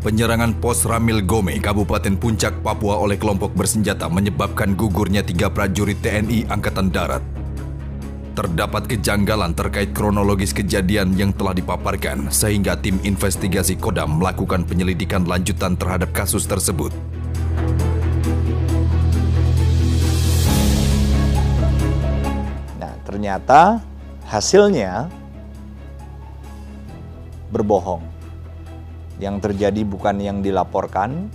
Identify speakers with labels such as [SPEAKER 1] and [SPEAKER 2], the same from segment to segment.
[SPEAKER 1] Penyerangan pos Ramil Gome, Kabupaten Puncak, Papua oleh kelompok bersenjata menyebabkan gugurnya 3 prajurit TNI Angkatan Darat. Terdapat kejanggalan terkait kronologis kejadian yang telah dipaparkan, sehingga tim investigasi Kodam melakukan penyelidikan lanjutan terhadap kasus tersebut.
[SPEAKER 2] Nah, ternyata hasilnya berbohong. Yang terjadi bukan yang dilaporkan,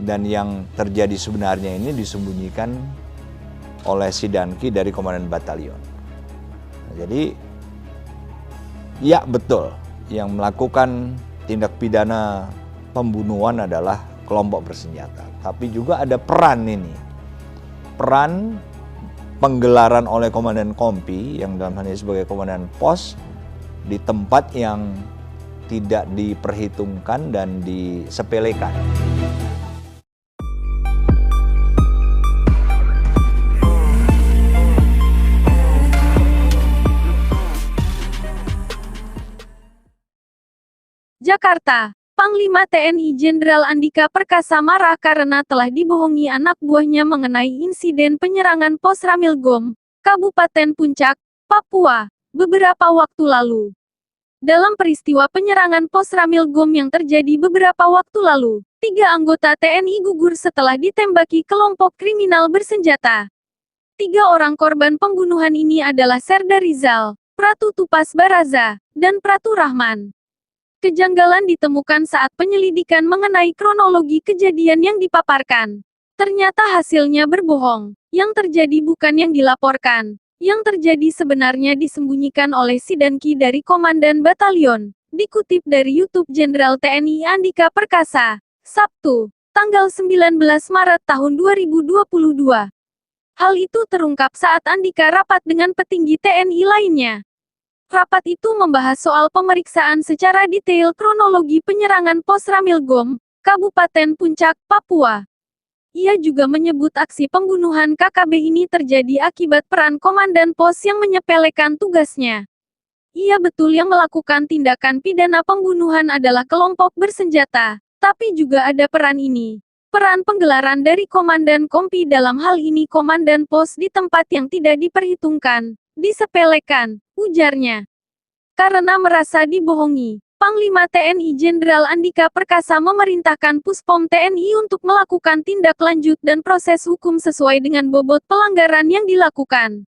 [SPEAKER 2] dan yang terjadi sebenarnya ini disembunyikan oleh si Danki dari Komandan Batalion. Nah, jadi, ya betul, yang melakukan tindak pidana pembunuhan adalah kelompok bersenjata. Tapi juga ada peran ini. Peran penggelaran oleh Komandan Kompi, yang dalam hal ini sebagai Komandan Pos, di tempat yang tidak diperhitungkan dan disepelekan.
[SPEAKER 3] Jakarta, Panglima TNI Jenderal Andika Perkasa marah karena telah dibohongi anak buahnya mengenai insiden penyerangan Pos Ramil Gome, Kabupaten Puncak, Papua, beberapa waktu lalu. Dalam peristiwa penyerangan Pos Ramil Gome yang terjadi beberapa waktu lalu, 3 anggota TNI gugur setelah ditembaki kelompok kriminal bersenjata. 3 orang korban pembunuhan ini adalah Serda Rizal, Pratu Tupas Baraza, dan Pratu Rahman. Kejanggalan ditemukan saat penyelidikan mengenai kronologi kejadian yang dipaparkan. Ternyata hasilnya berbohong. Yang terjadi bukan yang dilaporkan. Yang terjadi sebenarnya disembunyikan oleh si Danki dari Komandan Batalion. Dikutip dari YouTube Jenderal TNI Andika Perkasa, Sabtu, tanggal 19 Maret tahun 2022. Hal itu terungkap saat Andika rapat dengan petinggi TNI lainnya. Rapat itu membahas soal pemeriksaan secara detail kronologi penyerangan Pos Ramil Gome, Kabupaten Puncak, Papua. Ia juga menyebut aksi pembunuhan KKB ini terjadi akibat peran Komandan Pos yang menyepelekan tugasnya. Ia betul yang melakukan tindakan pidana pembunuhan adalah kelompok bersenjata, tapi juga ada peran ini. Peran penggelaran dari Komandan Kompi dalam hal ini Komandan Pos di tempat yang tidak diperhitungkan, disepelekan, ujarnya. Karena merasa dibohongi, Panglima TNI Jenderal Andika Perkasa memerintahkan Puspom TNI untuk melakukan tindak lanjut dan proses hukum sesuai dengan bobot pelanggaran yang dilakukan.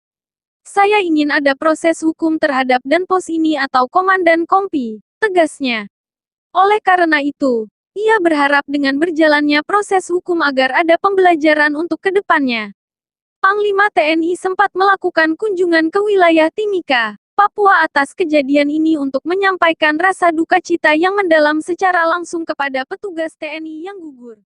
[SPEAKER 3] Saya ingin ada proses hukum terhadap dan pos ini atau Komandan Kompi, tegasnya. Oleh karena itu, ia berharap dengan berjalannya proses hukum agar ada pembelajaran untuk kedepannya. Panglima TNI sempat melakukan kunjungan ke wilayah Timika, Papua atas kejadian ini untuk menyampaikan rasa duka cita yang mendalam secara langsung kepada petugas TNI yang gugur.